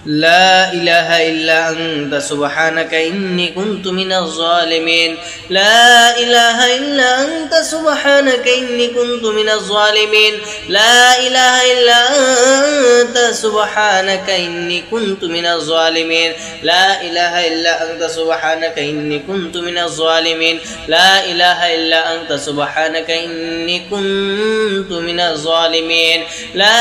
لا إله إلا أنت سبحانك إني كنت من الظالمين لا إله إلا أنت سبحانك إني كنت من الظالمين لا إله إلا أنت سبحانك إني كنت من الظالمين لا إله إلا أنت سبحانك إني كنت من الظالمين لا إله إلا أنت سبحانك إني كنت من الظالمين لا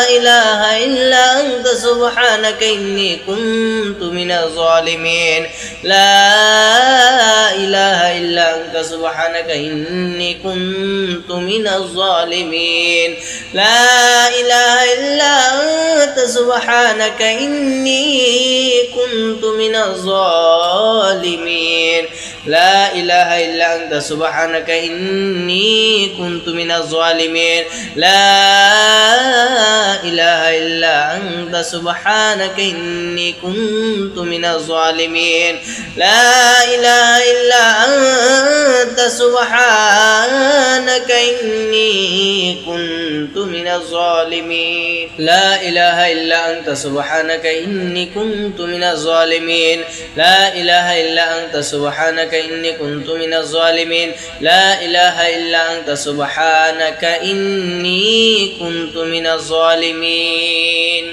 إله إلا أنت سبحانك إني كنت من الظالمين لا إله إلا أنت سبحانك إني كنت من الظالمين لا إله إلا أنت سبحانك إني كنت من الظالمين لا إله إلا أنت سبحانك إني كنت من الظالمين لا إله إلا أنت سبحانك إني كنت من الظالمين لا إله إلا أنت سبحانك إني كنت من الظالمين لا إله إلا أنت سبحانك إني كنت من الظالمين لا إله إلا أنت سبحانك إني كنت من الظالمين لا إله إلا أنت سبحانك إني كنت من الظالمين